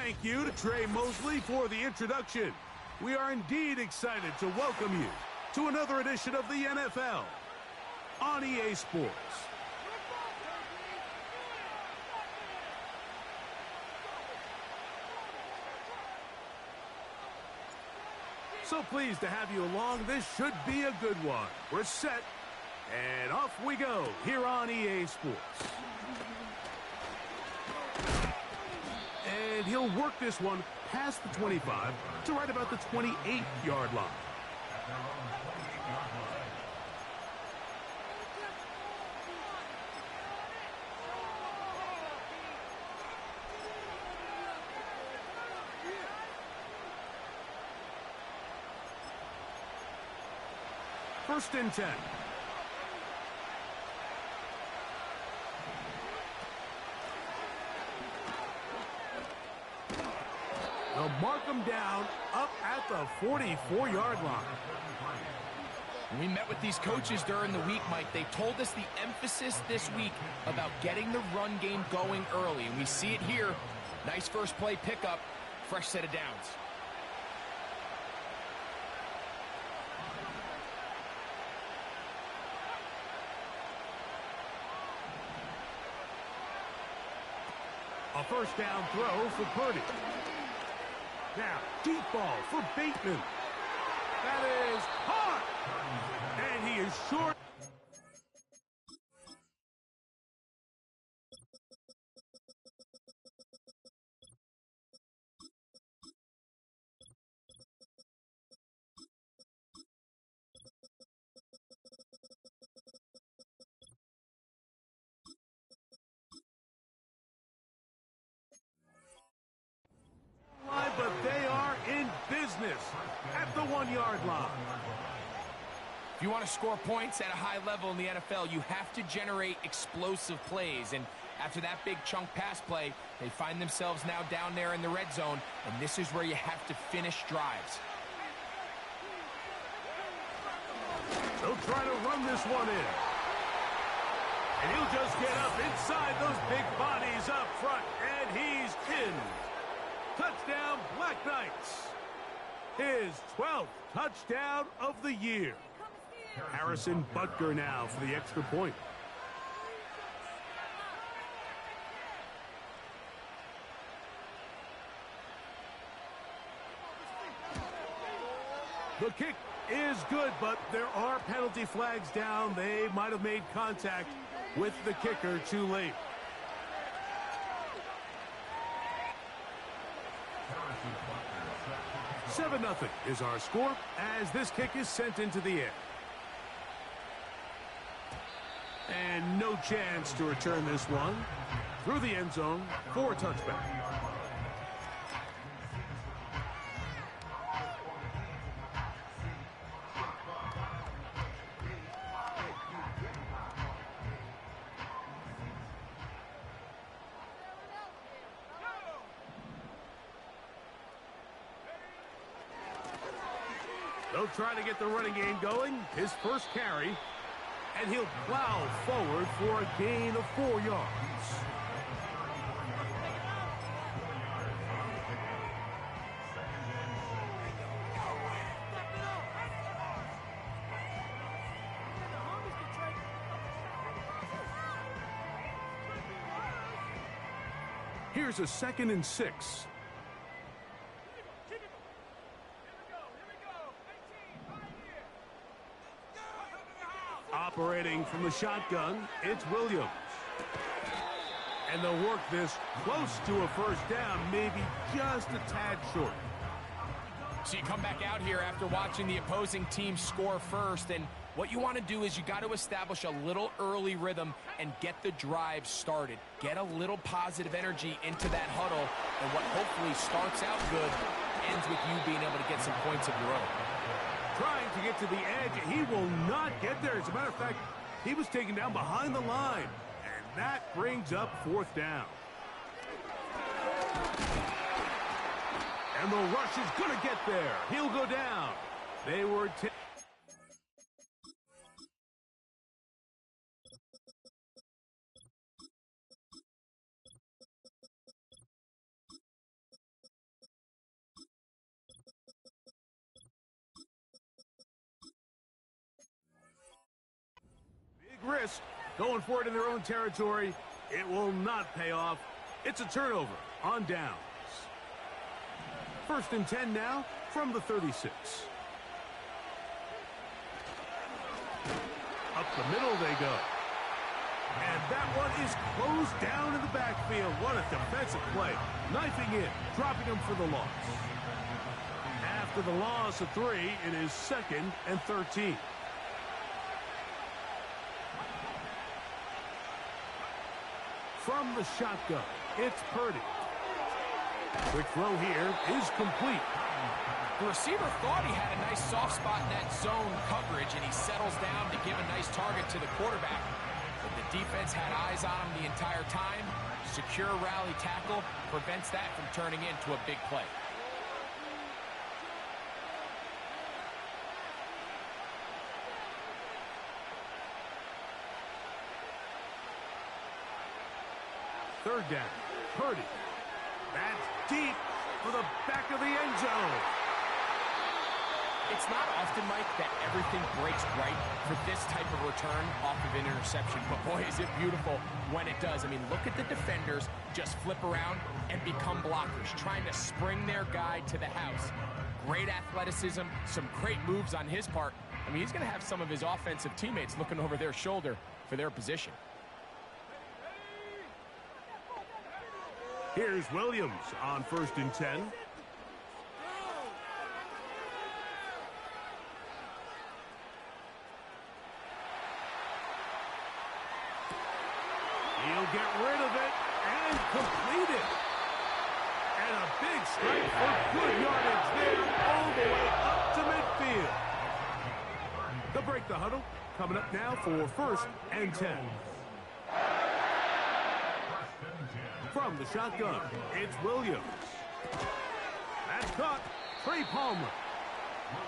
Thank you to Trey Mosley for the introduction. We are indeed excited to welcome you to another edition of the NFL on EA Sports. So pleased to have you along. This should be a good one. We're set, and off we go here on EA Sports. And he'll work this one past the 25 to right about the 28-yard line. First and 10. They'll mark them down up at the 44-yard line. We met with these coaches during the week, Mike. They told us the emphasis this week about getting the run game going early, and we see it here. Nice first play pickup, fresh set of downs. A first down throw for Purdy. Now, deep ball for Bateman. That is caught. And he is short. But they are in business at the 1-yard line. If you want to score points at a high level in the NFL, you have to generate explosive plays. And after that big chunk pass play, they find themselves now down there in the red zone, and this is where you have to finish drives. They'll try to run this one in. And he'll just get up inside those big bodies up front, and he's in. Touchdown, Black Knights. His 12th touchdown of the year. Harrison Butker now for the extra point. The kick is good, but there are penalty flags down. They might have made contact with the kicker too late. 7-0 is our score as this kick is sent into the air. And no chance to return this one through the end zone for a touchback. They'll try to get the running game going. His first carry. And he'll plow forward for a gain of 4 yards. Here's a 2nd and 6. Operating from the shotgun, it's Williams. And they'll work this close to a first down, maybe just a tad short. So you come back out here after watching the opposing team score first, and what you want to do is you got to establish a little early rhythm and get the drive started. Get a little positive energy into that huddle, and what hopefully starts out good ends with you being able to get some points of your own. Trying to get to the edge. He will not get there. As a matter of fact, he was taken down behind the line. And that brings up 4th down. And the rush is going to get there. He'll go down. They were risk. Going for it in their own territory. It will not pay off. It's a turnover on downs. 1st and 10 now from the 36. Up the middle they go. And that one is closed down in the backfield. What a defensive play. Knifing in, dropping him for the loss. After the loss of 3, it is 2nd and 13. From the shotgun, it's Purdy. Quick throw here is complete. The receiver thought he had a nice soft spot in that zone coverage, and he settles down to give a nice target to the quarterback. But the defense had eyes on him the entire time. Secure rally tackle prevents that from turning into a big play. Third down, Purdy. That's deep for the back of the end zone. It's not often, Mike, that everything breaks right for this type of return off of an interception. But boy, is it beautiful when it does. I mean, look at the defenders just flip around and become blockers, trying to spring their guy to the house. Great athleticism, some great moves on his part. I mean, he's going to have some of his offensive teammates looking over their shoulder for their position. Here's Williams on 1st and 10. He'll get rid of it and complete it. And a big strike for good yardage there all the way up to midfield. They'll break the huddle. Coming up now for 1st and 10. From the shotgun, it's Williams. That's caught. Trey Palmer.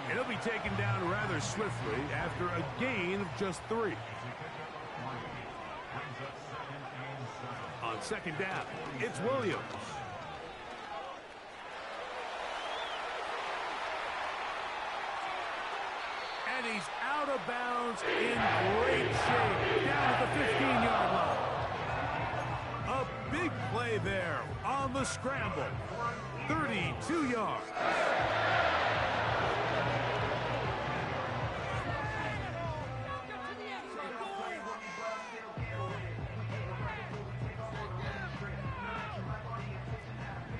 And he'll be taken down rather swiftly after a gain of just 3. On 2nd down, it's Williams. And he's out of bounds in great shape. Down at the 15-yard line. A big play there on the scramble. 32 yards.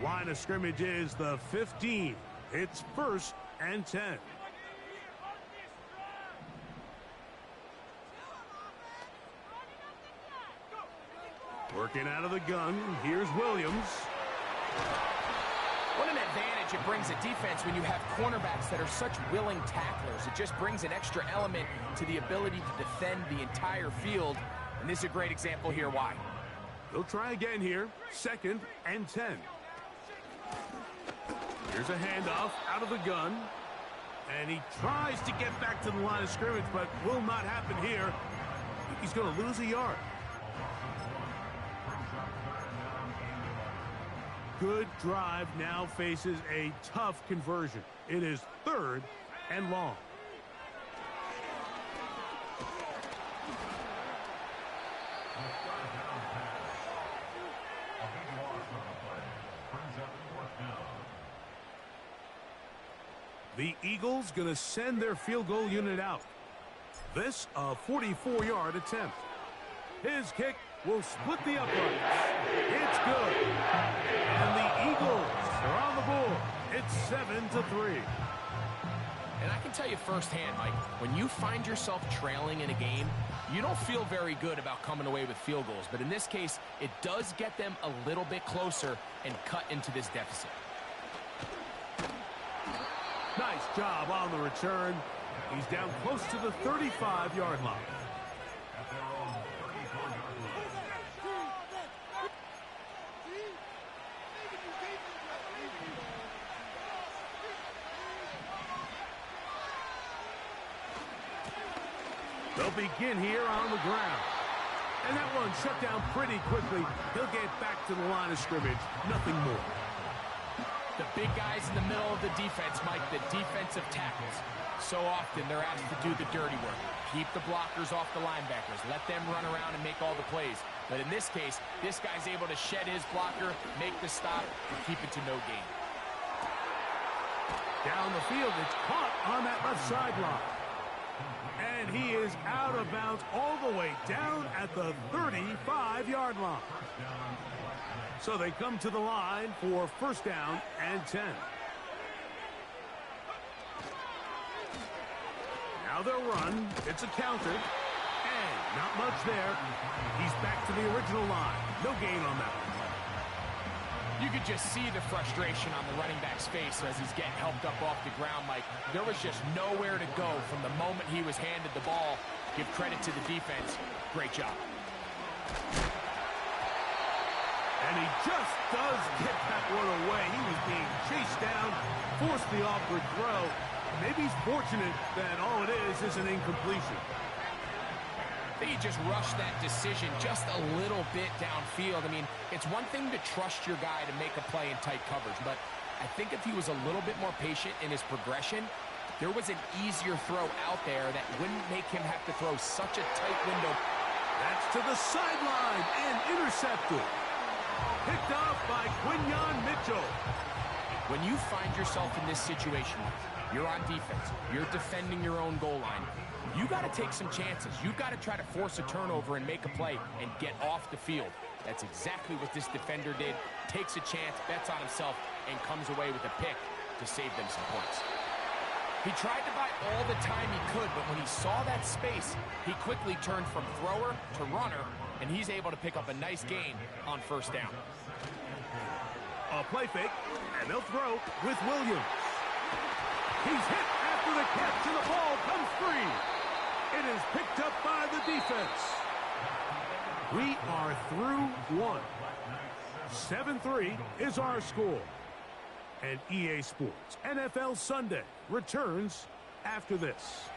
Line of scrimmage is the 15. It's 1st and 10. Working out of the gun, here's Williams. What an advantage it brings a defense when you have cornerbacks that are such willing tacklers. It just brings an extra element to the ability to defend the entire field. And this is a great example here why. They'll try again here. 2nd and 10. Here's a handoff out of the gun. And he tries to get back to the line of scrimmage, but will not happen here. He's going to lose a yard. Good drive now faces a tough conversion. It is 3rd and long. The Eagles going to send their field goal unit out. This a 44-yard attempt. His kick will split the uprights. It's good. And the Eagles are on the board. It's 7-3. And I can tell you firsthand, Mike, when you find yourself trailing in a game, you don't feel very good about coming away with field goals. But in this case, it does get them a little bit closer and cut into this deficit. Nice job on the return. He's down close to the 35-yard line. They'll begin here on the ground. And that one shut down pretty quickly. He'll get back to the line of scrimmage. Nothing more. The big guys in the middle of the defense, Mike, the defensive tackles. So often they're asked to do the dirty work. Keep the blockers off the linebackers. Let them run around and make all the plays. But in this case, this guy's able to shed his blocker, make the stop, and keep it to no gain. Down the field, it's caught on that left sideline. And he is out of bounds all the way down at the 35-yard line. So they come to the line for first down and 10. Now they'll run. It's a counter. And not much there. He's back to the original line. No gain on that one. You could just see the frustration on the running back's face as he's getting helped up off the ground, Mike. There was just nowhere to go from the moment he was handed the ball. Give credit to the defense. Great job. And he just does get that one away. He was being chased down, forced the awkward throw. Maybe he's fortunate that all it is an incompletion. I think he just rushed that decision just a little bit downfield. I mean, it's one thing to trust your guy to make a play in tight coverage, but I think if he was a little bit more patient in his progression, there was an easier throw out there that wouldn't make him have to throw such a tight window. That's to the sideline and intercepted. Picked off by Quinyon Mitchell. When you find yourself in this situation, you're on defense, you're defending your own goal line, you got to take some chances. You got to try to force a turnover and make a play and get off the field. That's exactly what this defender did. Takes a chance, bets on himself, and comes away with a pick to save them some points. He tried to buy all the time he could, but when he saw that space, he quickly turned from thrower to runner, and he's able to pick up a nice gain on first down. A play fake, and they'll throw with Williams. He's hit after the catch, and the ball comes free. It is picked up by the defense. We are through one. 7-3 is our score. And EA Sports NFL Sunday returns after this.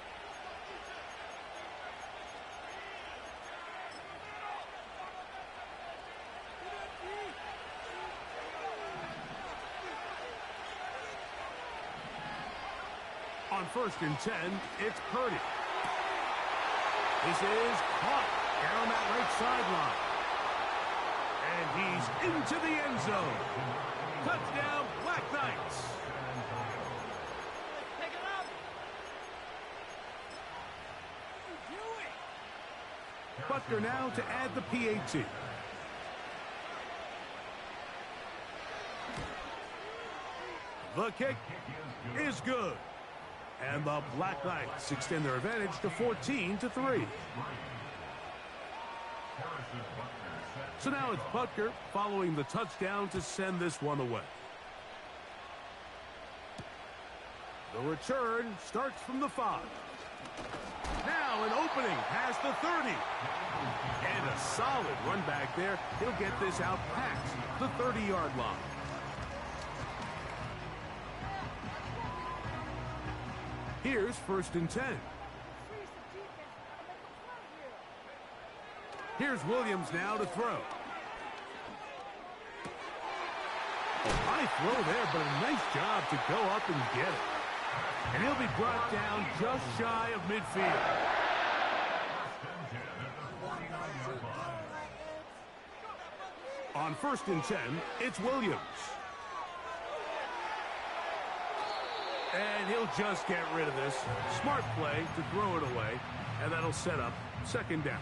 On 1st and 10, it's Purdy. This is caught down that right sideline. And he's into the end zone. Touchdown, Black Knights. Pick it up. What are you doing? Butker now to add the PAT. The kick is good. And the Black Knights extend their advantage to 14-3. So now it's Butker following the touchdown to send this one away. The return starts from the 5. Now an opening past the 30. And a solid run back there. He'll get this out past the 30-yard line. Here's 1st and 10. Here's Williams now to throw. A high throw there, but a nice job to go up and get it. And he'll be brought down just shy of midfield. On 1st and 10, it's Williams. And he'll just get rid of this. Smart play to throw it away, and that'll set up 2nd down.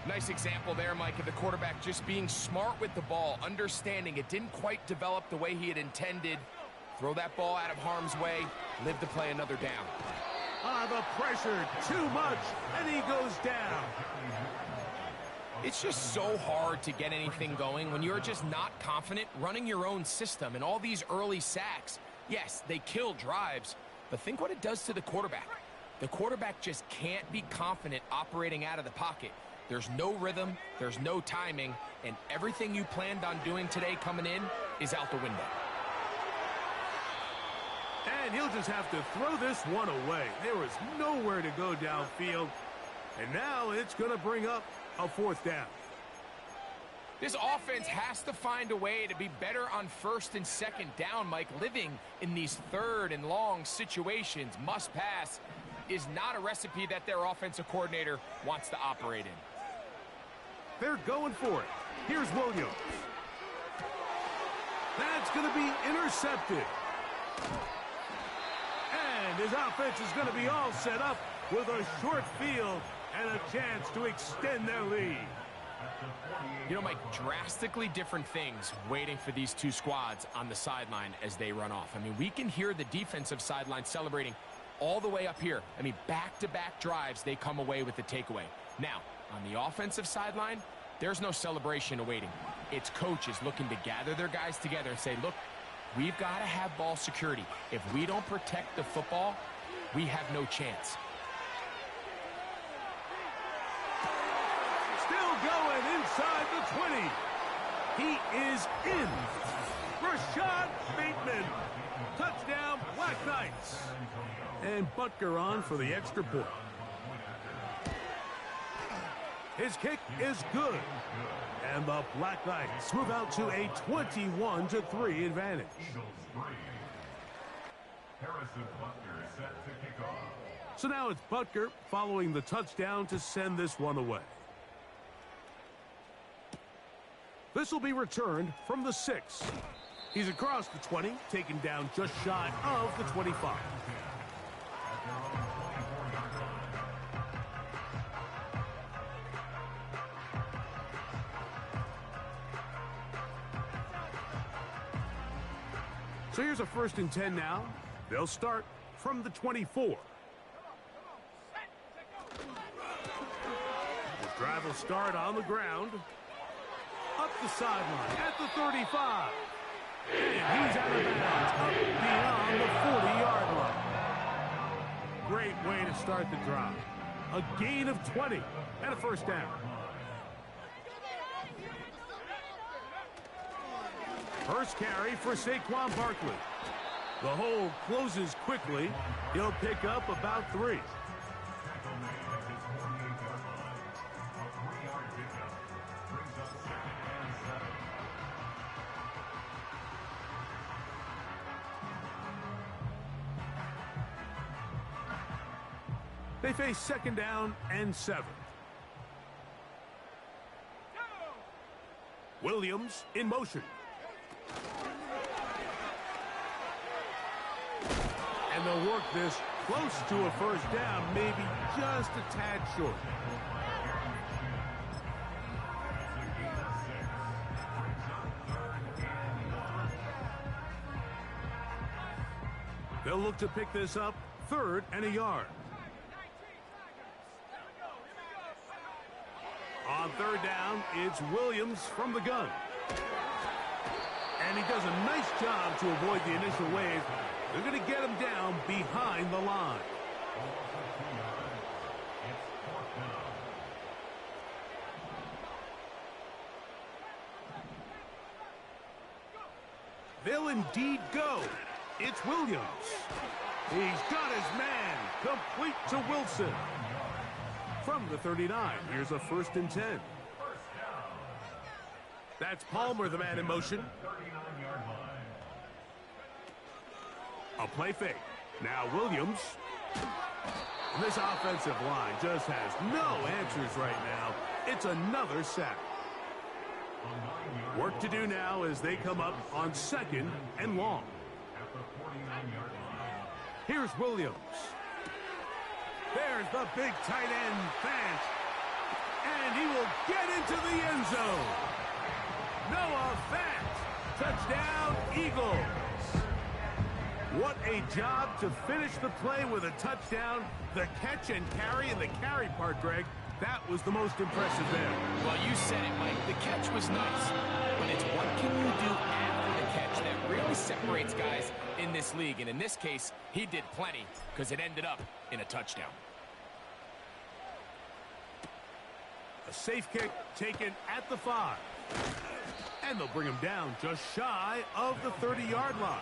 Nice example there, Mike, of the quarterback just being smart with the ball, understanding it didn't quite develop the way he had intended. Throw that ball out of harm's way, live to play another down. The pressure, too much, and he goes down. It's just so hard to get anything going when you're just not confident running your own system, and all these early sacks. Yes, they kill drives, but think what it does to the quarterback. The quarterback just can't be confident operating out of the pocket. There's no rhythm, there's no timing, and everything you planned on doing today coming in is out the window. And he'll just have to throw this one away. There is nowhere to go downfield. And now it's going to bring up a 4th down. This offense has to find a way to be better on first and second down, Mike. Living in these third and long situations, must pass, is not a recipe that their offensive coordinator wants to operate in. They're going for it. Here's Williams. That's going to be intercepted. And his offense is going to be all set up with a short field and a chance to extend their lead. You know, Mike, drastically different things waiting for these two squads on the sideline as they run off. I mean, we can hear the defensive sideline celebrating all the way up here. I mean, back-to-back drives, they come away with the takeaway. Now, on the offensive sideline, there's no celebration awaiting. It's coaches looking to gather their guys together and say, look, we've got to have ball security. If we don't protect the football, we have no chance. Still going inside the 20. He is in. Rashad Bateman. Touchdown, Black Knights. And Butker on for the extra point. His kick is good. And the Black Knights move out to a 21-3 advantage. So now it's Butker following the touchdown to send this one away. This will be returned from the 6. He's across the 20, taken down just shy of the 25. So here's a 1st and 10 now. They'll start from the 24. The drive will start on the ground. Up the sideline at the 35. And he's out of bounds up beyond the 40-yard line. Great way to start the drive. A gain of 20 and a 1st down. First carry for Saquon Barkley. The hole closes quickly. He'll pick up about 3. They face 2nd down and 7. Williams in motion. And they'll work this close to a 1st down, maybe just a tad short. They'll look to pick this up 3rd and a yard. On 3rd down, it's Williams from the gun. And he does a nice job to avoid the initial wave. They're going to get him down behind the line. They'll indeed go. It's Williams. He's got his man. Complete to Wilson. From the 39, here's a 1st and 10. That's Palmer, the man in motion. A play fake. Now Williams. This offensive line just has no answers right now. It's another sack. Work to do now as they come up on 2nd and long. Here's Williams. There's the big tight end, Fant. And he will get into the end zone. Noah Fant. Touchdown, Eagles. What a job to finish the play with a touchdown. The catch and carry, and the carry part, Greg, that was the most impressive there. Well, you said it, Mike. The catch was nice. But it's what can you do after the catch that really separates guys in this league. And in this case, he did plenty because it ended up in a touchdown. A safe kick taken at the 5. And they'll bring him down just shy of the 30-yard line.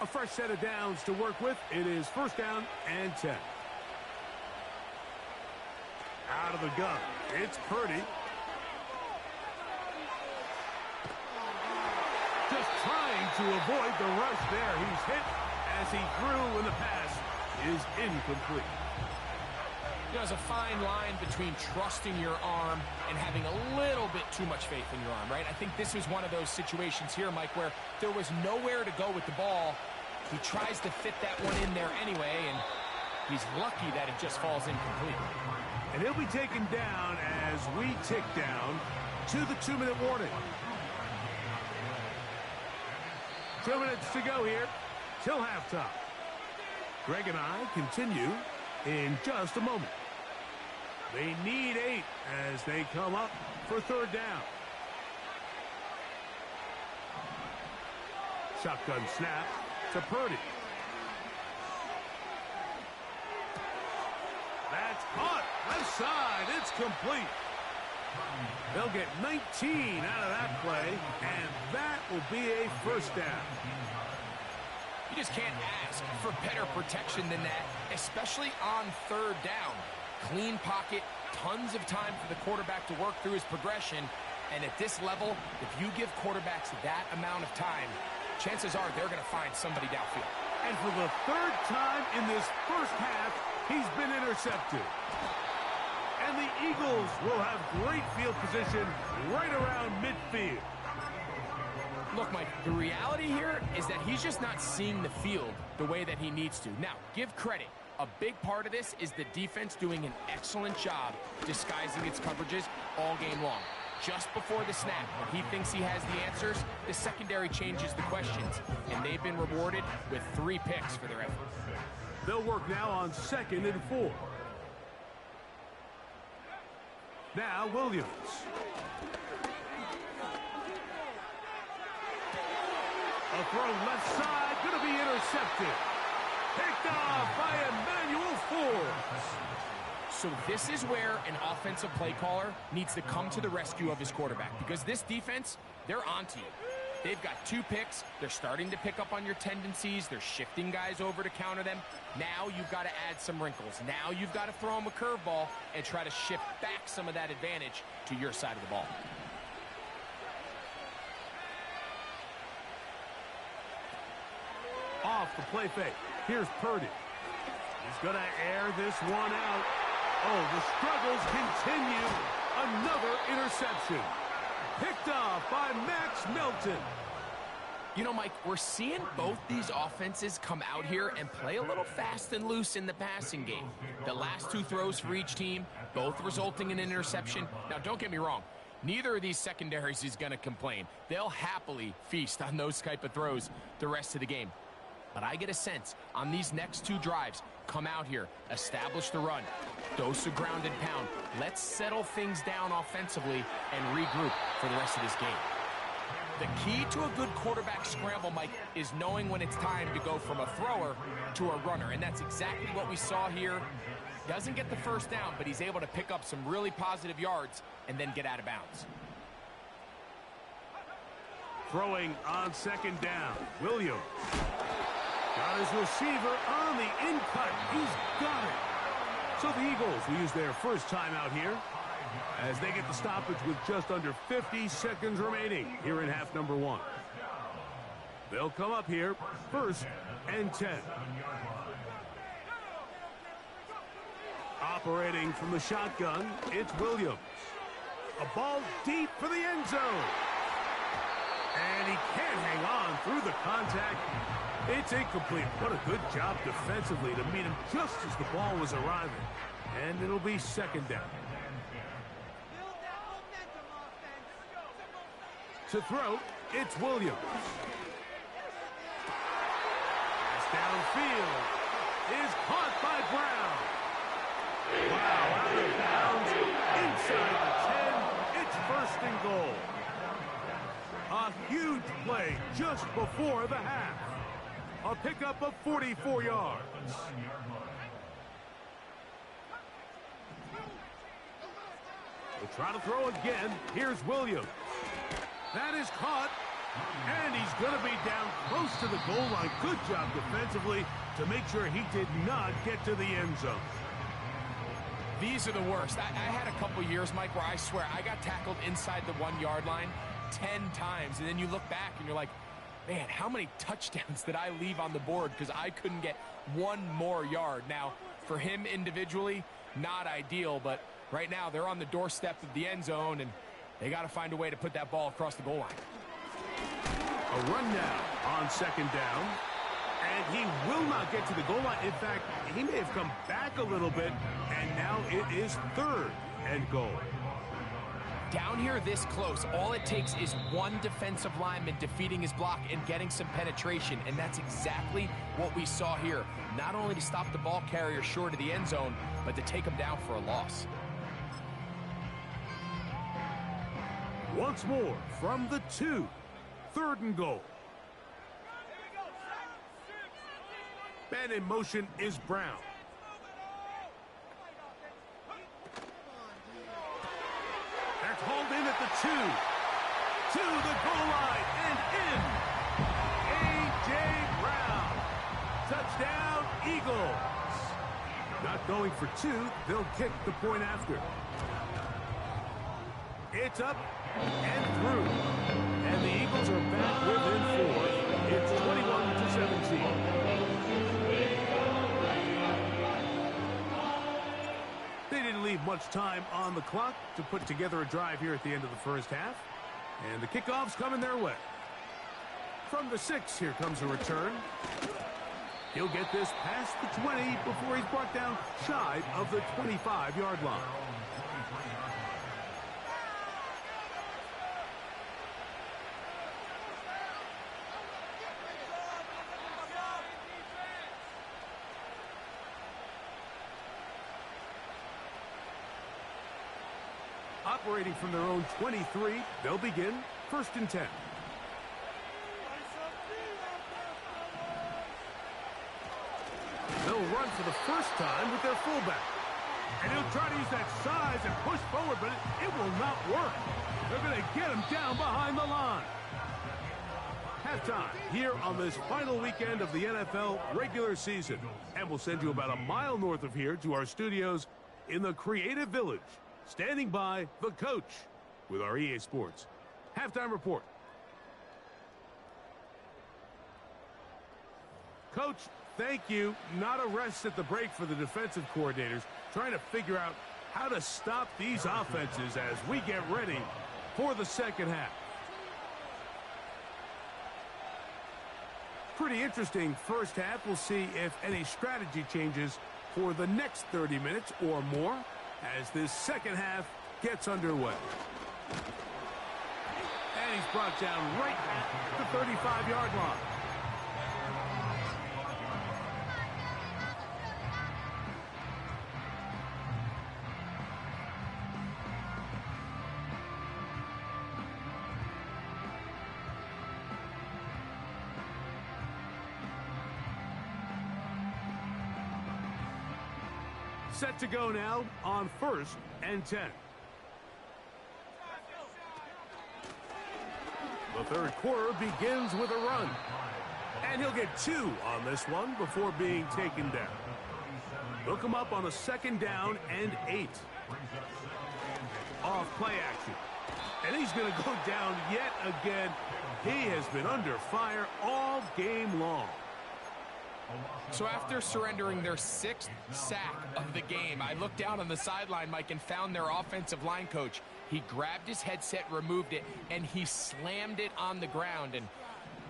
A fresh set of downs to work with. It is first down and 10. Out of the gun. It's Purdy. Just trying to avoid the rush there. He's hit as he threw, and the pass is incomplete. There's a fine line between trusting your arm and having a little bit too much faith in your arm, right? I think this is one of those situations here, Mike, where there was nowhere to go with the ball. He tries to fit that one in there anyway, and he's lucky that it just falls incomplete. And he'll be taken down as we tick down to the 2-minute warning. 2 minutes to go here till halftime. Greg and I continue in just a moment. They need 8 as they come up for third down. Shotgun snap to Purdy. That's caught. Left side. It's complete. They'll get 19 out of that play, and that will be a first down. You just can't ask for better protection than that, especially on third down. Clean pocket, tons of time for the quarterback to work through his progression. And at this level, if you give quarterbacks that amount of time, chances are they're going to find somebody downfield. And for the third time in this first half, he's been intercepted. And the Eagles will have great field position right around midfield. Look, Mike, the reality here is that he's just not seeing the field the way that he needs to. Now, give credit. A big part of this is the defense doing an excellent job disguising its coverages all game long. Just before the snap, when he thinks he has the answers, the secondary changes the questions, and they've been rewarded with 3 picks for their effort. They'll work now on 2nd and 4. Now Williams. A throw left side, going to be intercepted. Picked off by Emmanuel Forbes. So this is where an offensive play caller needs to come to the rescue of his quarterback, because this defense, they're onto you. They've got 2 picks. They're starting to pick up on your tendencies. They're shifting guys over to counter them. Now you've got to add some wrinkles. Now you've got to throw them a curveball and try to shift back some of that advantage to your side of the ball. Off the play fake. Here's Purdy. He's going to air this one out. Oh, the struggles continue. Another interception. Picked off by Max Melton. You know, Mike, we're seeing both these offenses come out here and play a little fast and loose in the passing game. The last 2 throws for each team, both resulting in an interception. Now, don't get me wrong. Neither of these secondaries is going to complain. They'll happily feast on those type of throws the rest of the game. But I get a sense on these next 2 drives, come out here, establish the run, dose a ground and pound. Let's settle things down offensively and regroup for the rest of this game. The key to a good quarterback scramble, Mike, is knowing when it's time to go from a thrower to a runner. And that's exactly what we saw here. Doesn't get the first down, but he's able to pick up some really positive yards and then get out of bounds. Throwing on 2nd down. Williams. Got his receiver on the in-cut. He's got it. So the Eagles will use their first timeout here as they get the stoppage with just under 50 seconds remaining here in half number 1. They'll come up here 1st and 10. Operating from the shotgun, it's Williams. A ball deep for the end zone. And he can't hang on through the contact. It's incomplete. What a good job defensively to meet him just as the ball was arriving. And it'll be 2nd down. To throw, it's Williams. Pass downfield is caught by Brown. Wow, out of bounds, inside the 10. It's 1st and goal. A huge play just before the half. A pickup of 44 yards. We'll try to throw again. Here's Williams. That is caught And he's going to be down close to the goal line. Good job defensively to make sure he did not get to the end zone. These are the worst. I had a couple years, Mike, where I swear I got tackled inside the 1-yard line 10 times. And then you look back and you're like, man, how many touchdowns did I leave on the board because I couldn't get one more yard? Now, for him individually, not ideal, but right now they're on the doorstep of the end zone, and they got to find a way to put that ball across the goal line. A run now on second down, and he will not get to the goal line. In fact, he may have come back a little bit, and now it is third and goal. Down here this close, all it takes is one defensive lineman defeating his block and getting some penetration, and that's exactly what we saw here. Not only to stop the ball carrier short of the end zone, but to take him down for a loss. Once more from the 2, third and goal. Man in motion is Brown. That's hauled in at the 2. To the goal line and in. A.J. Brown. Touchdown, Eagles. Not going for 2. They'll kick the point after. It's up and through. And the Eagles are back within 4. It's 21-17. They didn't leave much time on the clock to put together a drive here at the end of the first half. And the kickoff's coming their way. From the 6, here comes a return. He'll get this past the 20 before he's brought down shy of the 25-yard line. Operating from their own 23, they'll begin 1st and 10. They'll run for the first time with their fullback. And he'll try to use that size and push forward, but it will not work. They're going to get him down behind the line. Halftime here on this final weekend of the NFL regular season. And we'll send you about a mile north of here to our studios in the Creative Village. Standing by, the coach with our EA Sports halftime report. Coach, thank you. Not a rest at the break for the defensive coordinators, trying to figure out how to stop these offenses as we get ready for the second half. Pretty interesting first half. We'll see if any strategy changes for the next 30 minutes or more as this second half gets underway. And he's brought down right at the 35-yard line. Set to go now on 1st and 10. The third quarter begins with a run. And he'll get 2 on this one before being taken down. They'll come up on a 2nd down and 8. Off play action. And he's going to go down yet again. He has been under fire all game long. So after surrendering their 6th sack of the game, I looked down on the sideline, Mike, and found their offensive line coach. He grabbed his headset, removed it, and he slammed it on the ground. And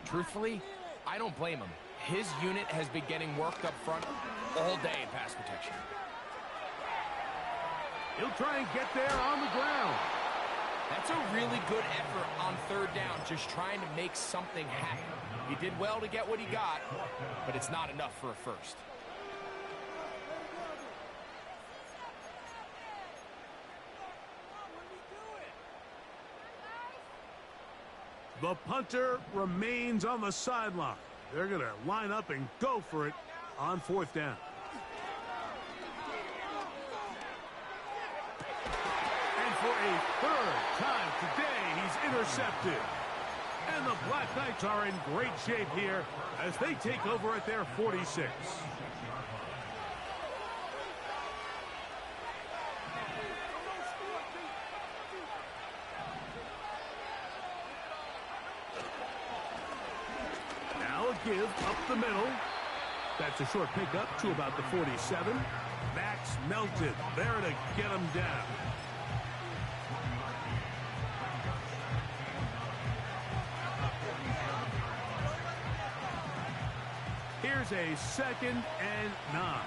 truthfully, I don't blame him. His unit has been getting worked up front all day in pass protection. He'll try and get there on the ground. That's a really good effort on 3rd down, just trying to make something happen. He did well to get what he got, but it's not enough for a first. The punter remains on the sideline. They're going to line up and go for it on 4th down. And for a 3rd time today, he's intercepted. And the Black Knights are in great shape here as they take over at their 46. Now a give up the middle. That's a short pickup to about the 47. Max Melton there to get him down. Here's a 2nd and 9.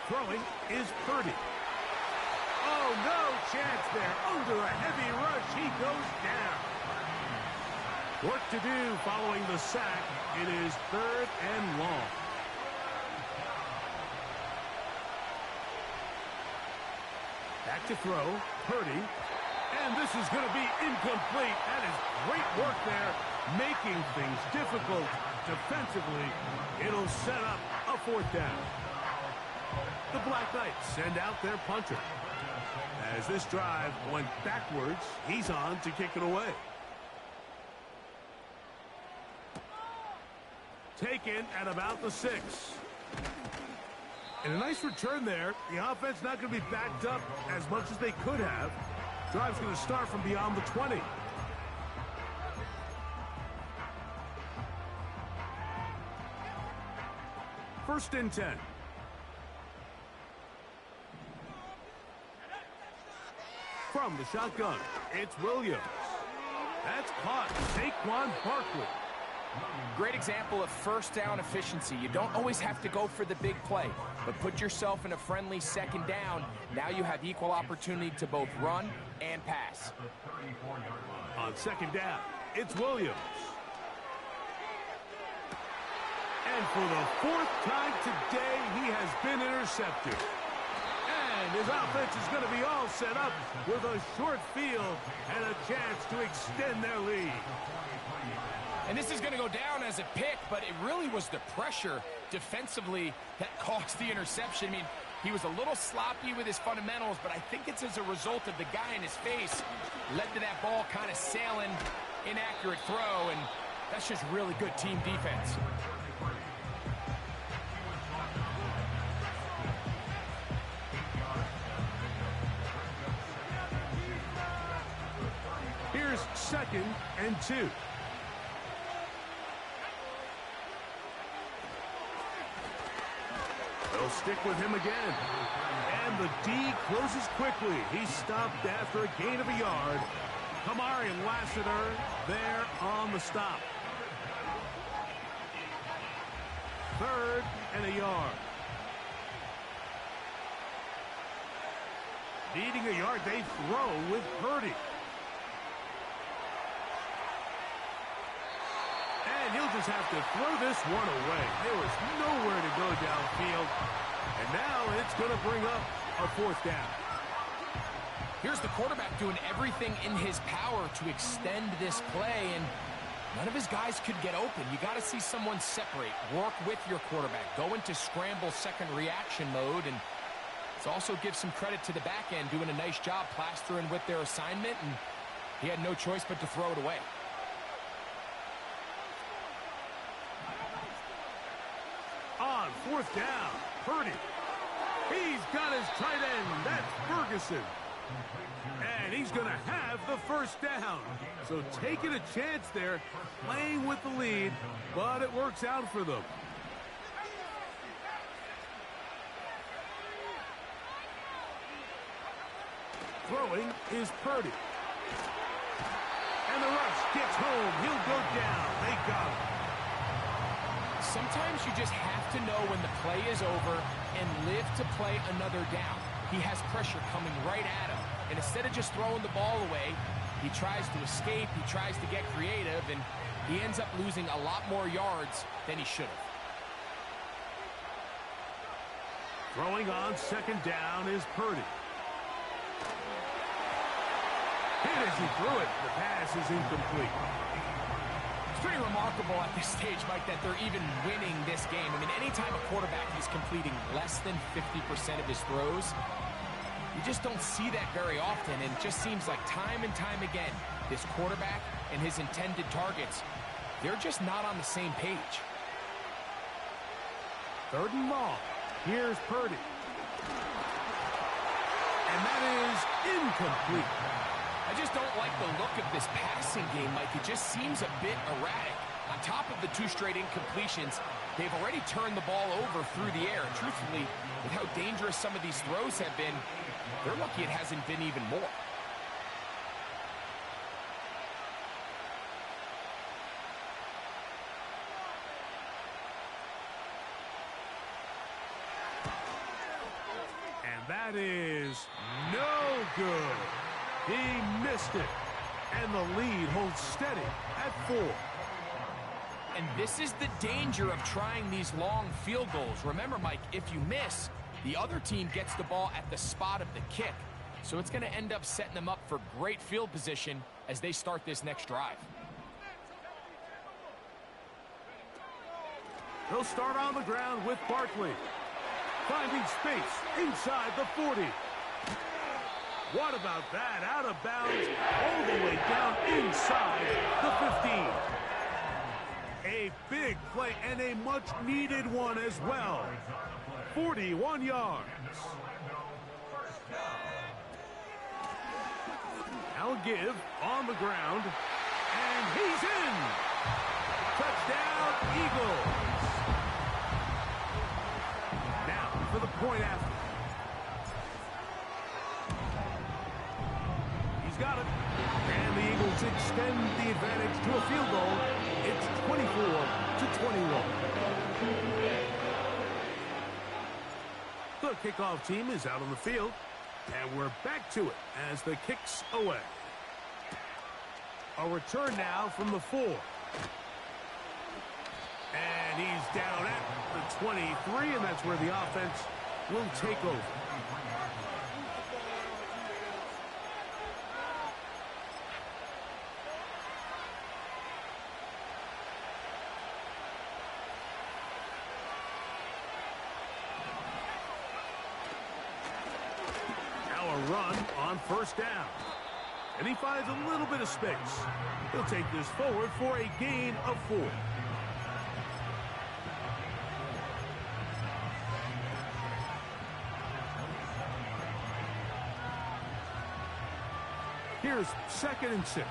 Throwing is Purdy. Oh, no chance there. Under a heavy rush, he goes down. Work to do following the sack. It is 3rd and long. Back to throw. Purdy. And this is going to be incomplete. That is great work there, making things difficult defensively. It'll set up a 4th down. The Black Knights send out their punter. As this drive went backwards, he's on to kick it away. Taken at about the 6. And a nice return there. The offense not going to be backed up as much as they could have. Drive's going to start from beyond the 20. First and 10. From the shotgun, it's Williams. That's caught. Saquon Barkley. Great example of first down efficiency. You don't always have to go for the big play, but put yourself in a friendly 2nd down. Now you have equal opportunity to both run and pass. On 2nd down, it's Williams. And for the 4th time today, he has been intercepted. And his offense is going to be all set up with a short field and a chance to extend their lead. And this is going to go down as a pick, but it really was the pressure defensively that caused the interception. I mean, he was a little sloppy with his fundamentals, but I think it's as a result of the guy in his face led to that ball kind of sailing, inaccurate throw, and that's just really good team defense. Here's 2nd and 2. They'll stick with him again. And the D closes quickly. He's stopped after a gain of a yard. Kamari and Lassiter there on the stop. 3rd and a yard. Needing a yard, they throw with Purdy. And he'll just have to throw this one away. There was nowhere to go downfield. And now it's going to bring up a 4th down. Here's the quarterback doing everything in his power to extend this play, and none of his guys could get open. You got to see someone separate, work with your quarterback, go into scramble 2nd reaction mode, and it also gives some credit to the back end doing a nice job plastering with their assignment, and he had no choice but to throw it away. On 4th down, Purdy. He's got his tight end. That's Ferguson. And he's going to have the 1st down. So taking a chance there, playing with the lead, but it works out for them. Throwing is Purdy. And the rush gets home. He'll go down. They got him. Sometimes you just have to know when the play is over and live to play another down. He has pressure coming right at him. And instead of just throwing the ball away, he tries to escape, he tries to get creative, and he ends up losing a lot more yards than he should have. Throwing on 2nd down is Purdy. Hit as he threw it. The pass is incomplete. It's pretty remarkable at this stage, Mike, that they're even winning this game. I mean, anytime a quarterback is completing less than 50% of his throws, You just don't see that very often, and it just seems like time and time again, this quarterback and his intended targets, they're just not on the same page. 3rd and long. Here's Purdy. And that is incomplete. I just don't like the look of this passing game, Mike. It just seems a bit erratic. On top of the 2 straight incompletions, they've already turned the ball over through the air. And truthfully, with how dangerous some of these throws have been, they're lucky it hasn't been even more. And that is no good. He missed it. And the lead holds steady at 4. And this is the danger of trying these long field goals. Remember, Mike, if you miss, the other team gets the ball at the spot of the kick. So it's going to end up setting them up for great field position as they start this next drive. They'll start on the ground with Barkley. Finding space inside the 40. What about that? Out of bounds, all the way down inside the 15. A big play and a much-needed one as well. 41 yards. Now give on the ground, and he's in. Touchdown, Eagles. Now for the point after. He's got it. And the Eagles extend the advantage to a field goal. It's 24-21. The kickoff team is out on the field, and we're back to it as the kick's away. A return now from the 4. And he's down at the 23, and that's where the offense will take over. Run on 1st down. And he finds a little bit of space. He'll take this forward for a gain of 4. Here's 2nd and 6.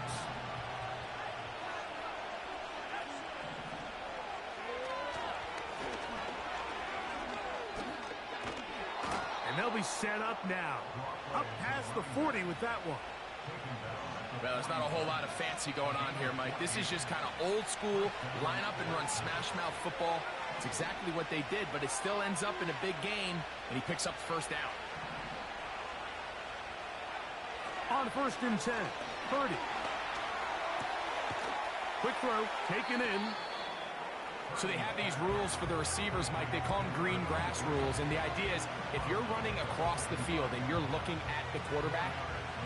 They'll be set up now. Up past the 40 with that one. Well, there's not a whole lot of fancy going on here, Mike. This is just kind of old school, line up and run smash mouth football. It's exactly what they did, but it still ends up in a big gain, and he picks up the 1st down. On 1st and 10, Purdy. Quick throw, taken in. So they have these rules for the receivers, Mike. They call them green grass rules. And the idea is if you're running across the field and you're looking at the quarterback,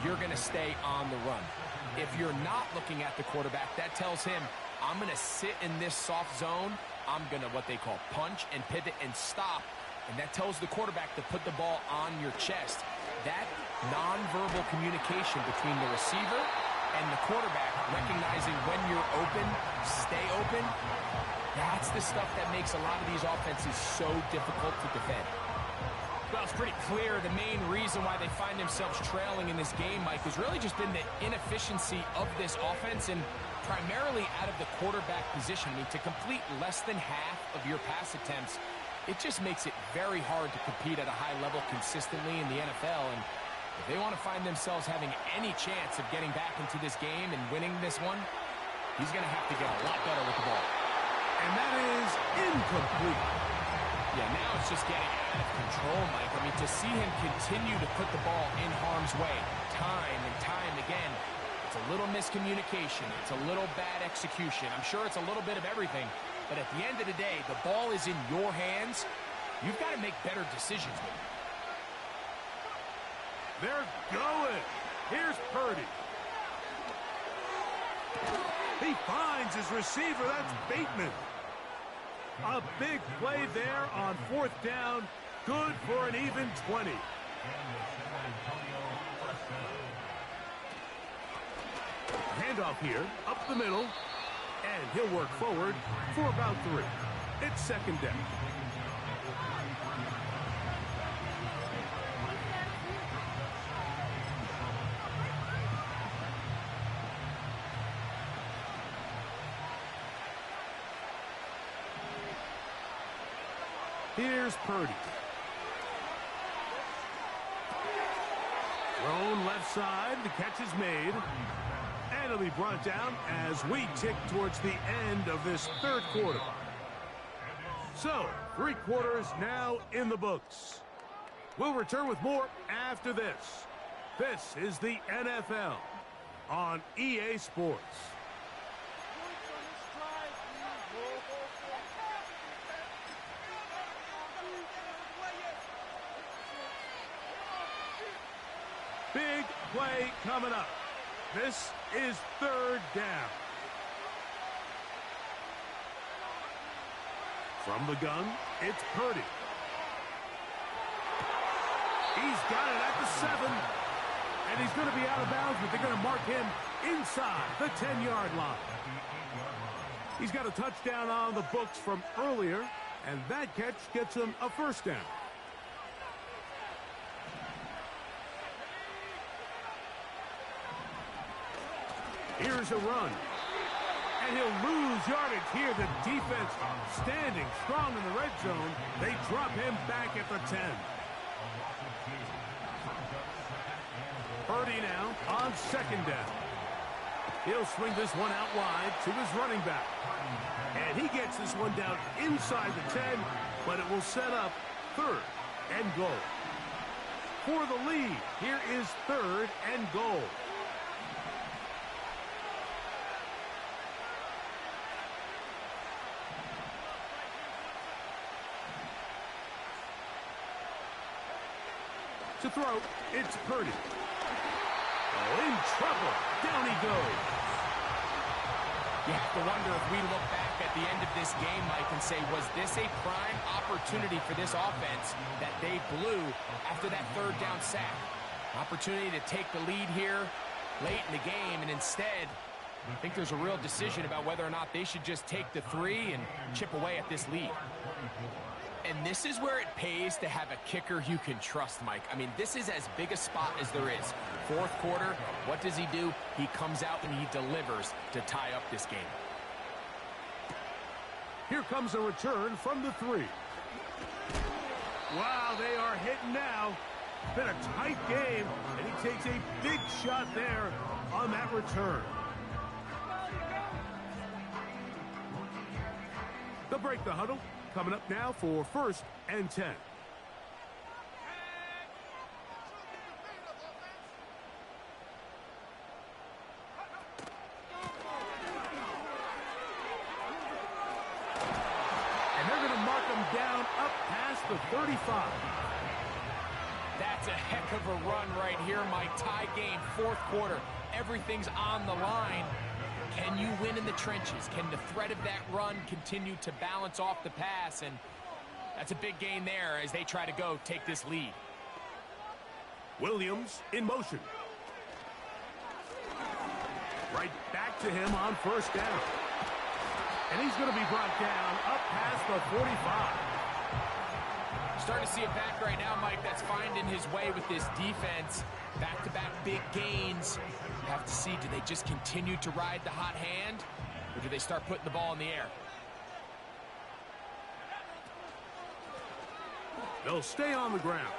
you're going to stay on the run. If you're not looking at the quarterback, that tells him, I'm going to sit in this soft zone. I'm going to what they call punch and pivot and stop. And that tells the quarterback to put the ball on your chest. That nonverbal communication between the receiver and the quarterback, recognizing when you're open, stay open, that's the stuff that makes a lot of these offenses so difficult to defend. Well, it's pretty clear the main reason why they find themselves trailing in this game, Mike, has really just been the inefficiency of this offense and primarily out of the quarterback position. I mean, to complete less than half of your pass attempts, it just makes it very hard to compete at a high level consistently in the NFL. And if they want to find themselves having any chance of getting back into this game and winning this one, he's going to have to get a lot better with the ball. And that is incomplete. Yeah, now it's just getting out of control, Mike. I mean, to see him continue to put the ball in harm's way time and time again, it's a little miscommunication. It's a little bad execution. I'm sure it's a little bit of everything. But at the end of the day, the ball is in your hands. You've got to make better decisions with it. They're going. Here's Purdy. He finds his receiver. That's Bateman. A big play there on 4th down. Good for an even 20. Handoff here, up the middle, and he'll work forward for about 3. It's second down. Here's Purdy. Thrown left side, the catch is made. And it'll be brought down as we tick towards the end of this third quarter. So, 3 quarters now in the books. We'll return with more after this. This is the NFL on EA Sports. Big play coming up. This is third down. From the gun, it's Purdy. He's got it at the 7. And he's going to be out of bounds, but they're going to mark him inside the 10-yard line. He's got a touchdown on the books from earlier, and that catch gets him a first down. Here's a run. And he'll lose yardage here. The defense standing strong in the red zone. They drop him back at the 10. Purdy now on second down. He'll swing this one out wide to his running back. And he gets this one down inside the 10, but it will set up third and goal. For the lead, here is third and goal. To throw, it's Purdy. Oh, in trouble. Down he goes. You have to wonder if we look back at the end of this game, Mike, and say, was this a prime opportunity for this offense that they blew after that third down sack? Opportunity to take the lead here late in the game, and instead, I think there's a real decision about whether or not they should just take the 3 and chip away at this lead. And this is where it pays to have a kicker you can trust, Mike. I mean, this is as big a spot as there is. Fourth quarter, what does he do? He comes out and he delivers to tie up this game. Here comes a return from the 3. Wow, they are hitting now. It's been a tight game, and he takes a big shot there on that return. They'll break the huddle. Coming up now for first and 10. And they're going to mark them down up past the 35. That's a heck of a run right here, Mike. Tie game, fourth quarter. Everything's on the line. Can you win in the trenches? Can the threat of that run continue to balance off the pass? And that's a big gain there as they try to go take this lead. Williams in motion. Right back to him on first down. And he's going to be brought down up past the 45. Starting to see a back right now, Mike, that's finding his way with this defense. Back-to-back big gains. Have to see, do they just continue to ride the hot hand, or do they start putting the ball in the air? They'll stay on the ground.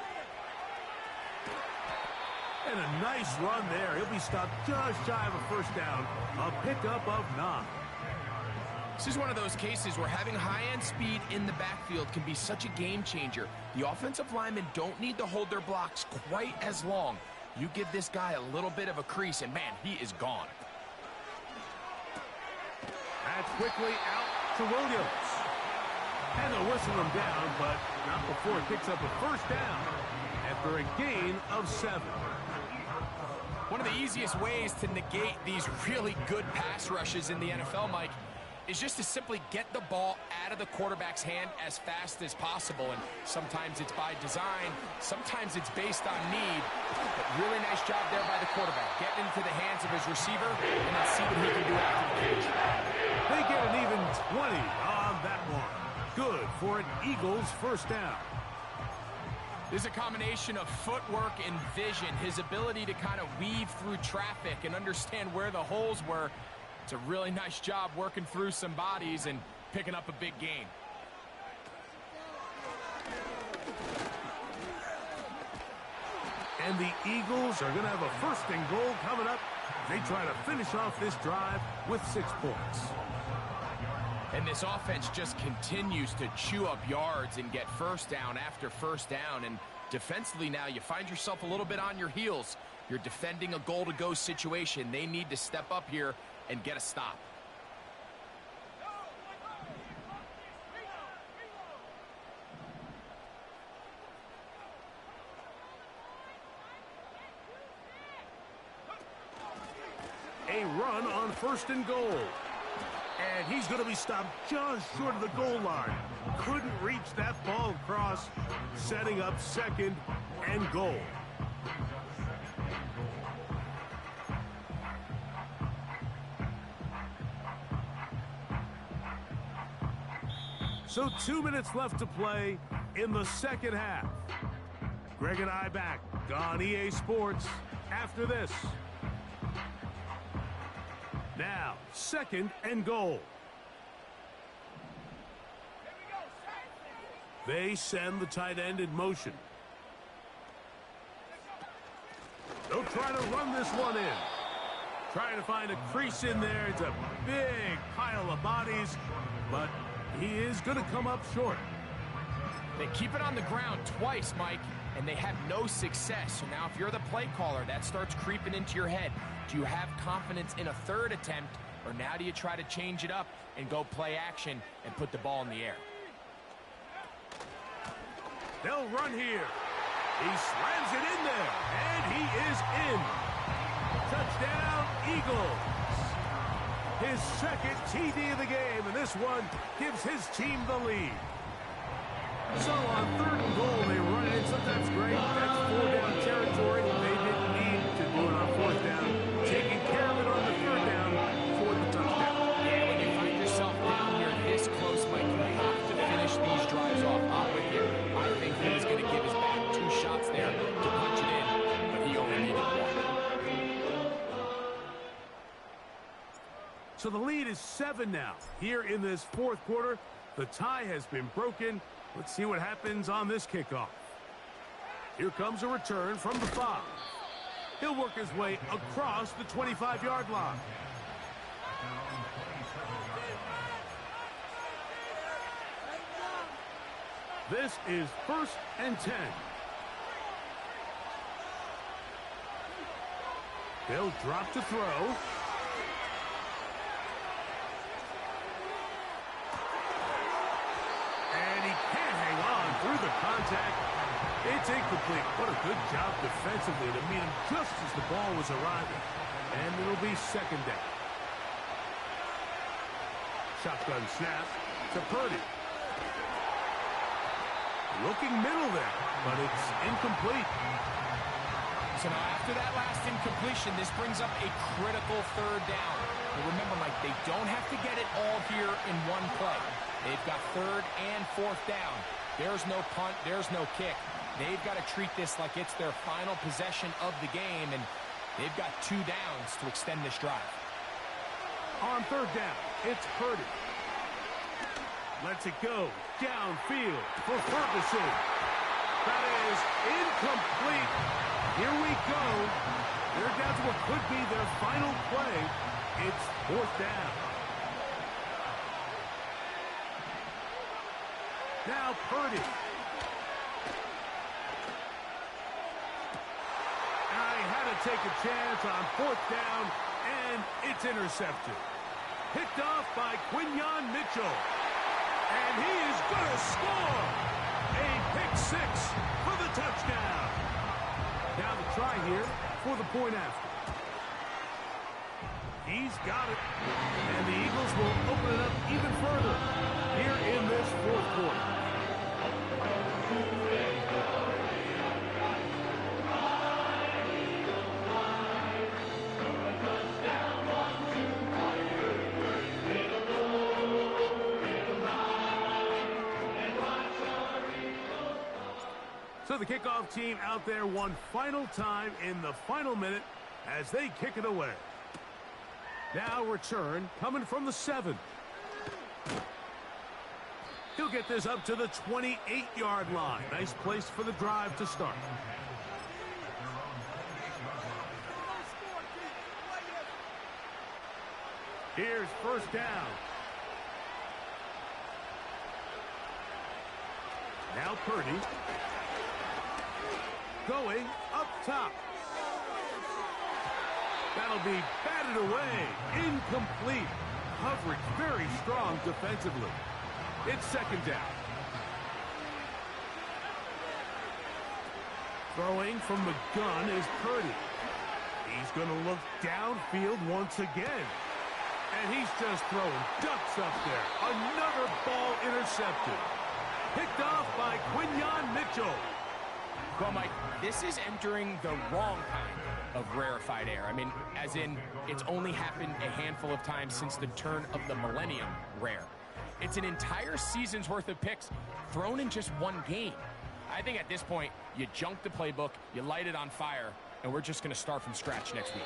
And a nice run there. He'll be stopped just shy of a first down. A pickup of 9. This is one of those cases where having high-end speed in the backfield can be such a game changer. The offensive linemen don't need to hold their blocks quite as long. You give this guy a little bit of a crease, and, man, he is gone. That's quickly out to Williams. And they'll whistle him down, but not before it picks up a first down after a gain of 7. One of the easiest ways to negate these really good pass rushes in the NFL, Mike, is just to simply get the ball out of the quarterback's hand as fast as possible. And sometimes it's by design, sometimes it's based on need. But really nice job there by the quarterback, getting into the hands of his receiver, and let's see what he can do after the catch. They get an even 20 on that one. Good for an Eagles first down. This is a combination of footwork and vision, his ability to kind of weave through traffic and understand where the holes were. It's a really nice job working through some bodies and picking up a big gain. And the Eagles are going to have a first and goal coming up. They try to finish off this drive with 6 points. And this offense just continues to chew up yards and get first down after first down. And defensively now, you find yourself a little bit on your heels. You're defending a goal-to-go situation. They need to step up here and get a stop. A run on first and goal. And he's going to be stopped just short of the goal line. Couldn't reach that ball across, setting up second and goal. So 2 minutes left to play in the second half. Greg and I back on EA Sports after this. Now, second and goal. They send the tight end in motion. They'll try to run this one in. Trying to find a crease in there. It's a big pile of bodies, but he is going to come up short. They keep it on the ground twice, Mike, and they have no success. So now if you're the play caller, that starts creeping into your head. Do you have confidence in a third attempt, or now do you try to change it up and go play action and put the ball in the air? They'll run here. He slams it in there, and he is in. Touchdown, Eagles. His second TD of the game, and this one gives his team the lead. So on third and goal, they run it in. Sometimes great. That's 4-down territory. They didn't need to do it on 4th down. Taking care of it on the 3rd down for the touchdown. Yeah, when you find yourself down here this close, Mike, you have to finish these drives off. I'm with you. I think he was going to give his back 2 shots there to punch it in, but he only needed 1. So the lead is 7 now. Here in this 4th quarter, the tie has been broken. Let's see what happens on this kickoff. Here comes a return from the 5. He'll work his way across the 25-yard line. This is 1st and 10. They'll drop to throw. Through the contact, it's incomplete. What a good job defensively to meet him just as the ball was arriving. And it'll be 2nd down. Shotgun snap to Purdy. Looking middle there, but it's incomplete. So now after that last incompletion, this brings up a critical 3rd down. But remember, Mike, they don't have to get it all here in one play. They've got 3rd and 4th down. There's no punt, there's no kick. They've got to treat this like it's their final possession of the game, and they've got 2 downs to extend this drive. On 3rd down, it's Purdy. Lets it go downfield for Ferguson. That is incomplete. Here we go. They're down to what could be their final play. It's 4th down. Now Purdy. I had to take a chance on 4th down, and it's intercepted. Picked off by Quinyon Mitchell. And he is going to score. A pick 6 for the touchdown. Now the try here for the point after. He's got it. And the Eagles will open it up even further here in this fourth quarter. So the kickoff team out there one final time in the final minute as they kick it away. Now return coming from the 7. He'll get this up to the 28-yard line. Nice place for the drive to start. Here's first down. Now Purdy. Going up top. That'll be batted away. Incomplete. Coverage very strong defensively. It's second down. Throwing from the gun is Purdy. He's going to look downfield once again. And he's just throwing ducks up there. Another ball intercepted. Picked off by Quinyon Mitchell. Well, Mike, this is entering the wrong kind of rarefied air. I mean, as in, it's only happened a handful of times since the turn of the millennium rare. It's an entire season's worth of picks thrown in just one game. I think at this point, you junk the playbook, you light it on fire, and we're just going to start from scratch next week.